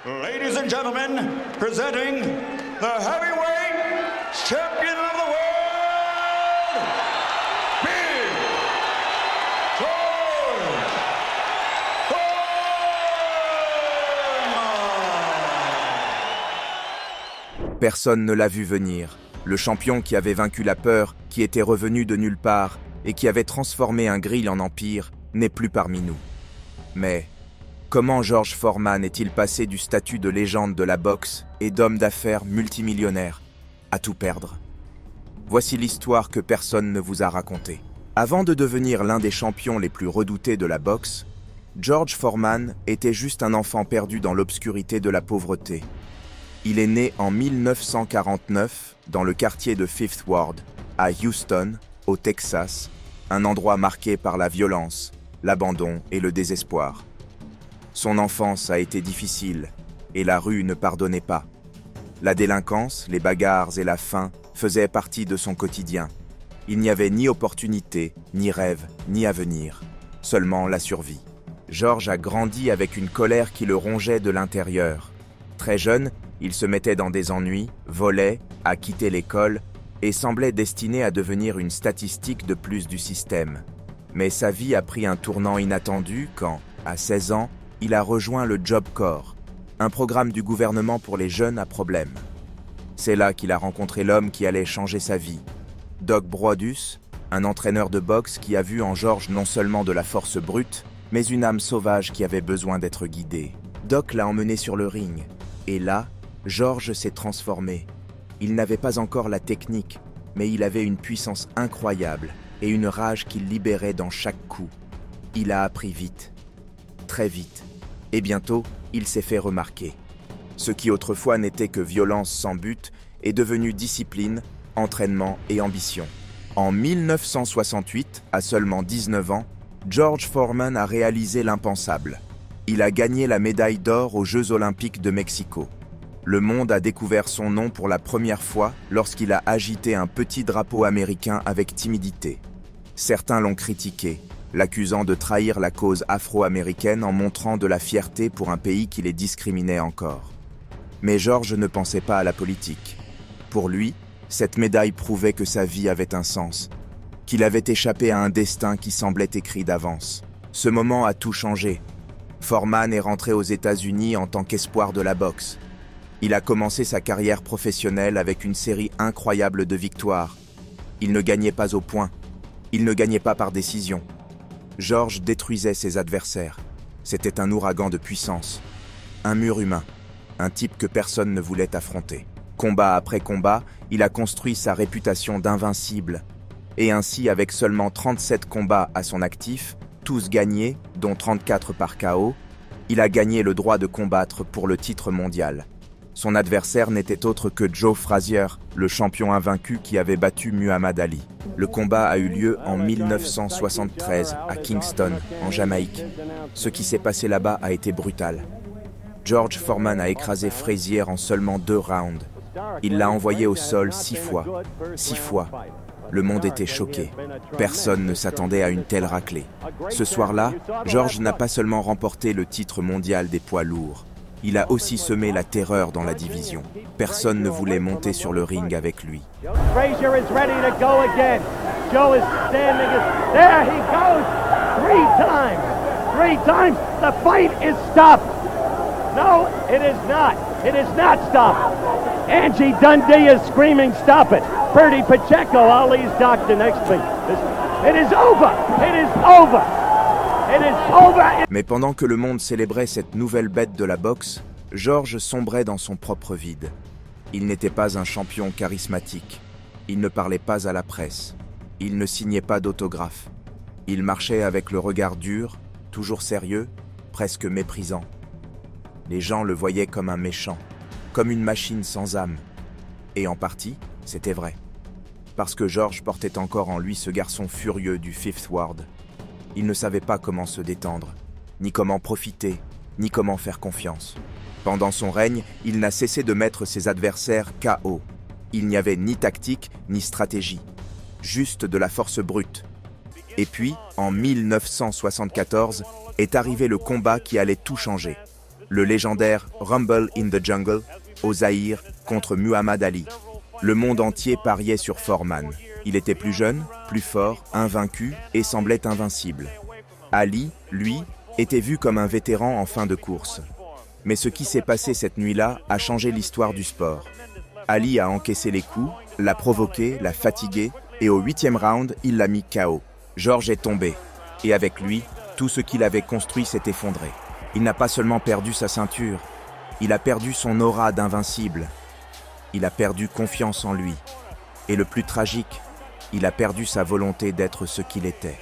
Ladies and gentlemen, presenting the heavyweight champion of the world, Big George Foreman. Personne ne l'a vu venir. Le champion qui avait vaincu la peur, qui était revenu de nulle part et qui avait transformé un grill en empire, n'est plus parmi nous. Mais comment George Foreman est-il passé du statut de légende de la boxe et d'homme d'affaires multimillionnaire à tout perdre? Voici l'histoire que personne ne vous a racontée. Avant de devenir l'un des champions les plus redoutés de la boxe, George Foreman était juste un enfant perdu dans l'obscurité de la pauvreté. Il est né en 1949 dans le quartier de Fifth Ward, à Houston, au Texas, un endroit marqué par la violence, l'abandon et le désespoir. Son enfance a été difficile et la rue ne pardonnait pas. La délinquance, les bagarres et la faim faisaient partie de son quotidien. Il n'y avait ni opportunité, ni rêve, ni avenir, seulement la survie. George a grandi avec une colère qui le rongeait de l'intérieur. Très jeune, il se mettait dans des ennuis, volait, a quitté l'école et semblait destiné à devenir une statistique de plus du système. Mais sa vie a pris un tournant inattendu quand, à 16 ans, il a rejoint le Job Corps, un programme du gouvernement pour les jeunes à problème. C'est là qu'il a rencontré l'homme qui allait changer sa vie. Doc Broadus, un entraîneur de boxe qui a vu en George non seulement de la force brute, mais une âme sauvage qui avait besoin d'être guidée. Doc l'a emmené sur le ring, et là, George s'est transformé. Il n'avait pas encore la technique, mais il avait une puissance incroyable et une rage qu'il libérait dans chaque coup. Il a appris vite, très vite, et bientôt, il s'est fait remarquer. Ce qui autrefois n'était que violence sans but est devenu discipline, entraînement et ambition. En 1968, à seulement 19 ans, George Foreman a réalisé l'impensable. Il a gagné la médaille d'or aux Jeux Olympiques de Mexico. Le monde a découvert son nom pour la première fois lorsqu'il a agité un petit drapeau américain avec timidité. Certains l'ont critiqué, l'accusant de trahir la cause afro-américaine en montrant de la fierté pour un pays qui les discriminait encore. Mais George ne pensait pas à la politique. Pour lui, cette médaille prouvait que sa vie avait un sens, qu'il avait échappé à un destin qui semblait écrit d'avance. Ce moment a tout changé. Foreman est rentré aux États-Unis en tant qu'espoir de la boxe. Il a commencé sa carrière professionnelle avec une série incroyable de victoires. Il ne gagnait pas au point. Il ne gagnait pas par décision. George détruisait ses adversaires. C'était un ouragan de puissance. Un mur humain. Un type que personne ne voulait affronter. Combat après combat, il a construit sa réputation d'invincible. Et ainsi, avec seulement 37 combats à son actif, tous gagnés, dont 34 par KO, il a gagné le droit de combattre pour le titre mondial. Son adversaire n'était autre que Joe Frazier, le champion invaincu qui avait battu Muhammad Ali. Le combat a eu lieu en 1973 à Kingston, en Jamaïque. Ce qui s'est passé là-bas a été brutal. George Foreman a écrasé Frazier en seulement 2 rounds. Il l'a envoyé au sol 6 fois. 6 fois. Le monde était choqué. Personne ne s'attendait à une telle raclée. Ce soir-là, George n'a pas seulement remporté le titre mondial des poids lourds. Il a aussi semé la terreur dans la division. Personne ne voulait monter sur le ring avec lui. Frazier is ready to go again. Joe is standing. There he goes. 3 times. 3 times. The fight is stopped. No, it is not. It is not stopped. Angie Dundee is screaming, stop it. Bertie Pacheco, Ali's doctor next to me. It is over. It is over. It is over. Mais pendant que le monde célébrait cette nouvelle bête de la boxe, George sombrait dans son propre vide. Il n'était pas un champion charismatique. Il ne parlait pas à la presse. Il ne signait pas d'autographe. Il marchait avec le regard dur, toujours sérieux, presque méprisant. Les gens le voyaient comme un méchant, comme une machine sans âme. Et en partie, c'était vrai. Parce que George portait encore en lui ce garçon furieux du Fifth Ward. Il ne savait pas comment se détendre, ni comment profiter, ni comment faire confiance. Pendant son règne, il n'a cessé de mettre ses adversaires KO. Il n'y avait ni tactique, ni stratégie. Juste de la force brute. Et puis, en 1974, est arrivé le combat qui allait tout changer. le légendaire Rumble in the Jungle, au Zaïre, contre Muhammad Ali. Le monde entier pariait sur Foreman. Il était plus jeune, plus fort, invaincu et semblait invincible. Ali, lui, était vu comme un vétéran en fin de course. Mais ce qui s'est passé cette nuit-là a changé l'histoire du sport. Ali a encaissé les coups, l'a provoqué, l'a fatigué, et au 8e round, il l'a mis KO. George est tombé, et avec lui, tout ce qu'il avait construit s'est effondré. Il n'a pas seulement perdu sa ceinture, il a perdu son aura d'invincible. Il a perdu confiance en lui. Et le plus tragique, il a perdu sa volonté d'être ce qu'il était.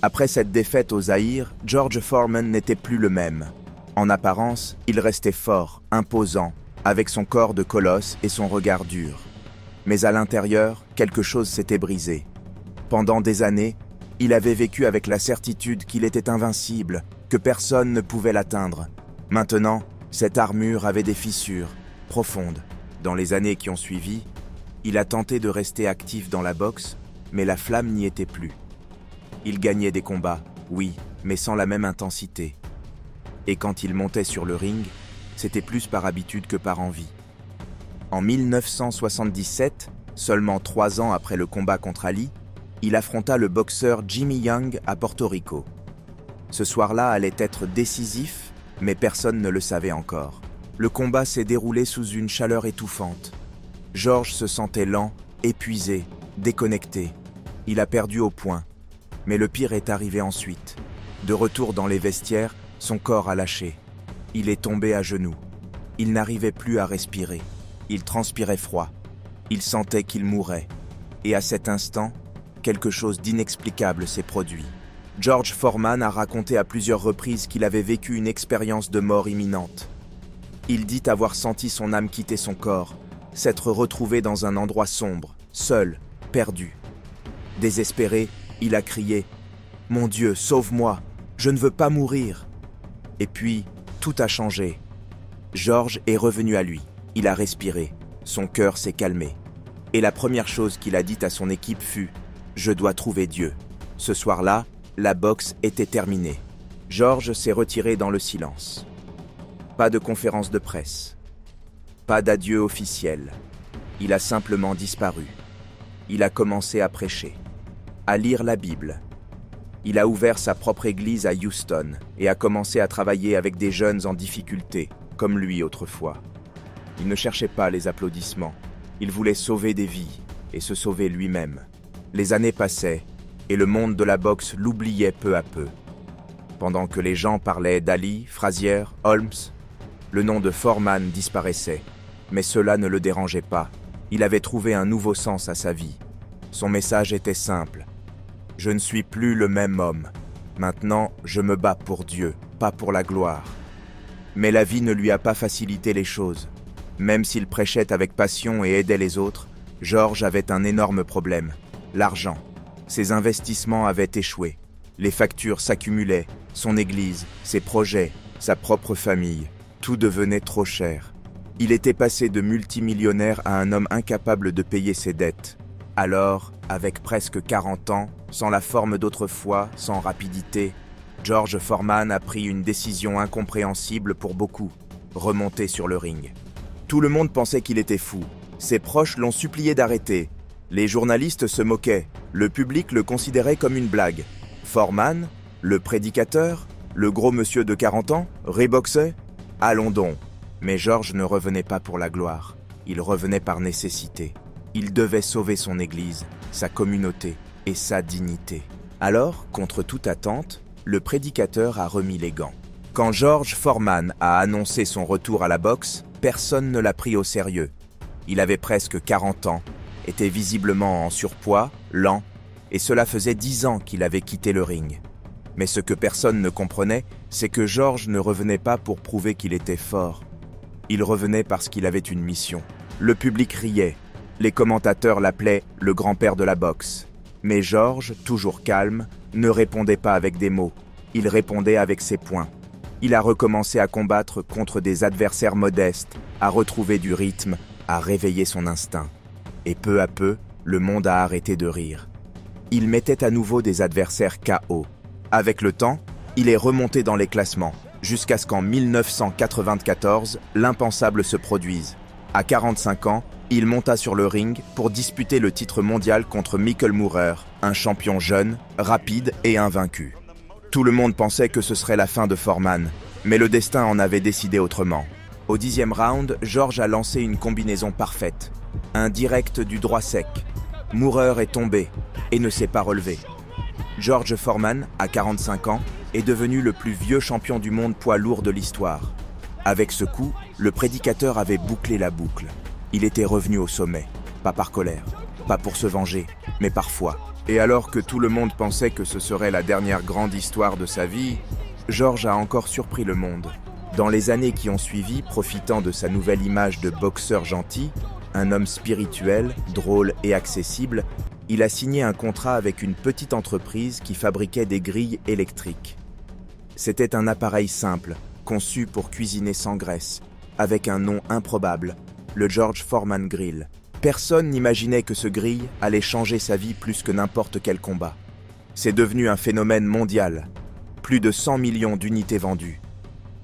Après cette défaite au Zaïre, George Foreman n'était plus le même. En apparence, il restait fort, imposant, avec son corps de colosse et son regard dur. Mais à l'intérieur, quelque chose s'était brisé. Pendant des années, il avait vécu avec la certitude qu'il était invincible, que personne ne pouvait l'atteindre. Maintenant, cette armure avait des fissures, profondes. Dans les années qui ont suivi, il a tenté de rester actif dans la boxe, mais la flamme n'y était plus. Il gagnait des combats, oui, mais sans la même intensité. Et quand il montait sur le ring, c'était plus par habitude que par envie. En 1977, seulement 3 ans après le combat contre Ali, il affronta le boxeur Jimmy Young à Porto Rico. Ce soir-là allait être décisif, mais personne ne le savait encore. Le combat s'est déroulé sous une chaleur étouffante. George se sentait lent, épuisé, déconnecté. Il a perdu au point. Mais le pire est arrivé ensuite. De retour dans les vestiaires, son corps a lâché. Il est tombé à genoux. Il n'arrivait plus à respirer. Il transpirait froid. Il sentait qu'il mourait. Et à cet instant, quelque chose d'inexplicable s'est produit. George Foreman a raconté à plusieurs reprises qu'il avait vécu une expérience de mort imminente. Il dit avoir senti son âme quitter son corps, s'être retrouvé dans un endroit sombre, seul, perdu. Désespéré, il a crié « Mon Dieu, sauve-moi, je ne veux pas mourir !» Et puis, tout a changé. George est revenu à lui, il a respiré, son cœur s'est calmé. Et la première chose qu'il a dite à son équipe fut « Je dois trouver Dieu ». Ce soir-là, la boxe était terminée. George s'est retiré dans le silence. Pas de conférence de presse. Pas d'adieu officiel. Il a simplement disparu. Il a commencé à prêcher, à lire la Bible. Il a ouvert sa propre église à Houston et a commencé à travailler avec des jeunes en difficulté, comme lui autrefois. Il ne cherchait pas les applaudissements. Il voulait sauver des vies et se sauver lui-même. Les années passaient et le monde de la boxe l'oubliait peu à peu. Pendant que les gens parlaient d'Ali, Frazier, Holmes, le nom de Foreman disparaissait. Mais cela ne le dérangeait pas. Il avait trouvé un nouveau sens à sa vie. Son message était simple. « Je ne suis plus le même homme. Maintenant, je me bats pour Dieu, pas pour la gloire. » Mais la vie ne lui a pas facilité les choses. Même s'il prêchait avec passion et aidait les autres, George avait un énorme problème, l'argent. Ses investissements avaient échoué. Les factures s'accumulaient, son église, ses projets, sa propre famille. Tout devenait trop cher. Il était passé de multimillionnaire à un homme incapable de payer ses dettes. Alors, avec presque 40 ans, sans la forme d'autrefois, sans rapidité, George Foreman a pris une décision incompréhensible pour beaucoup, remonter sur le ring. Tout le monde pensait qu'il était fou. Ses proches l'ont supplié d'arrêter. Les journalistes se moquaient. Le public le considérait comme une blague. Foreman, le prédicateur, le gros monsieur de 40 ans, reboxait. Allons donc. Mais George ne revenait pas pour la gloire. Il revenait par nécessité. Il devait sauver son église, sa communauté et sa dignité. Alors, contre toute attente, le prédicateur a remis les gants. Quand George Foreman a annoncé son retour à la boxe, personne ne l'a pris au sérieux. Il avait presque 40 ans, était visiblement en surpoids, lent, et cela faisait 10 ans qu'il avait quitté le ring. Mais ce que personne ne comprenait, c'est que George ne revenait pas pour prouver qu'il était fort. Il revenait parce qu'il avait une mission. Le public riait. Les commentateurs l'appelaient le grand-père de la boxe. Mais George, toujours calme, ne répondait pas avec des mots. Il répondait avec ses poings. Il a recommencé à combattre contre des adversaires modestes, à retrouver du rythme, à réveiller son instinct. Et peu à peu, le monde a arrêté de rire. Il mettait à nouveau des adversaires KO. Avec le temps, il est remonté dans les classements, jusqu'à ce qu'en 1994, l'impensable se produise. À 45 ans, il monta sur le ring pour disputer le titre mondial contre Mikkel Moorer, un champion jeune, rapide et invaincu. Tout le monde pensait que ce serait la fin de Foreman, mais le destin en avait décidé autrement. Au 10e round, George a lancé une combinaison parfaite. Un direct du droit sec. Moorer est tombé et ne s'est pas relevé. George Foreman, à 45 ans, est devenu le plus vieux champion du monde poids lourd de l'histoire. Avec ce coup, le prédicateur avait bouclé la boucle. Il était revenu au sommet, pas par colère, pas pour se venger, mais par foi. Et alors que tout le monde pensait que ce serait la dernière grande histoire de sa vie, George a encore surpris le monde. Dans les années qui ont suivi, profitant de sa nouvelle image de boxeur gentil, un homme spirituel, drôle et accessible, il a signé un contrat avec une petite entreprise qui fabriquait des grilles électriques. C'était un appareil simple, conçu pour cuisiner sans graisse, avec un nom improbable, le George Foreman Grill. Personne n'imaginait que ce grill allait changer sa vie plus que n'importe quel combat. C'est devenu un phénomène mondial. Plus de 100 millions d'unités vendues.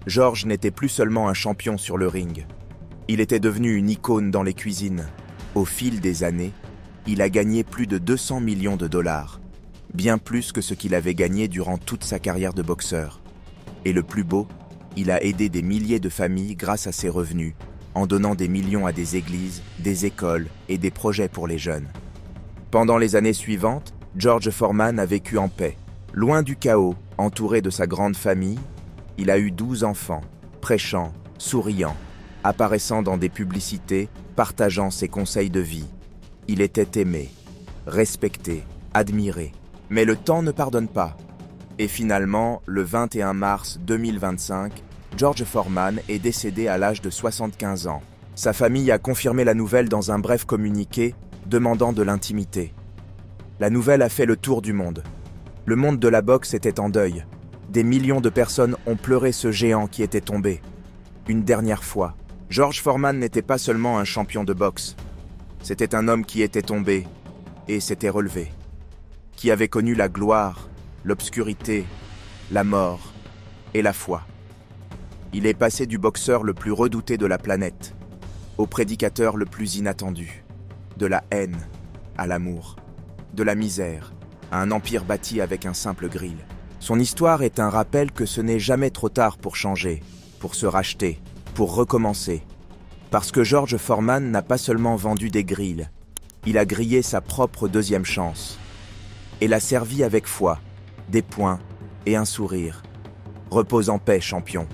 George n'était plus seulement un champion sur le ring. Il était devenu une icône dans les cuisines. Au fil des années, il a gagné plus de 200 millions de dollars. Bien plus que ce qu'il avait gagné durant toute sa carrière de boxeur. Et le plus beau, il a aidé des milliers de familles grâce à ses revenus, en donnant des millions à des églises, des écoles et des projets pour les jeunes. Pendant les années suivantes, George Foreman a vécu en paix, loin du chaos, entouré de sa grande famille. Il a eu 12 enfants, prêchant, souriant, apparaissant dans des publicités, partageant ses conseils de vie. Il était aimé, respecté, admiré. Mais le temps ne pardonne pas. Et finalement, le 21 mars 2025, George Foreman est décédé à l'âge de 75 ans. Sa famille a confirmé la nouvelle dans un bref communiqué demandant de l'intimité. La nouvelle a fait le tour du monde. Le monde de la boxe était en deuil. Des millions de personnes ont pleuré ce géant qui était tombé. Une dernière fois, George Foreman n'était pas seulement un champion de boxe. C'était un homme qui était tombé et s'était relevé, qui avait connu la gloire, l'obscurité, la mort et la foi. Il est passé du boxeur le plus redouté de la planète au prédicateur le plus inattendu, de la haine à l'amour, de la misère à un empire bâti avec un simple grill. Son histoire est un rappel que ce n'est jamais trop tard pour changer, pour se racheter, pour recommencer. Parce que George Foreman n'a pas seulement vendu des grilles, il a grillé sa propre deuxième chance et l'a servi avec foi, des poings et un sourire. Repose en paix, champion.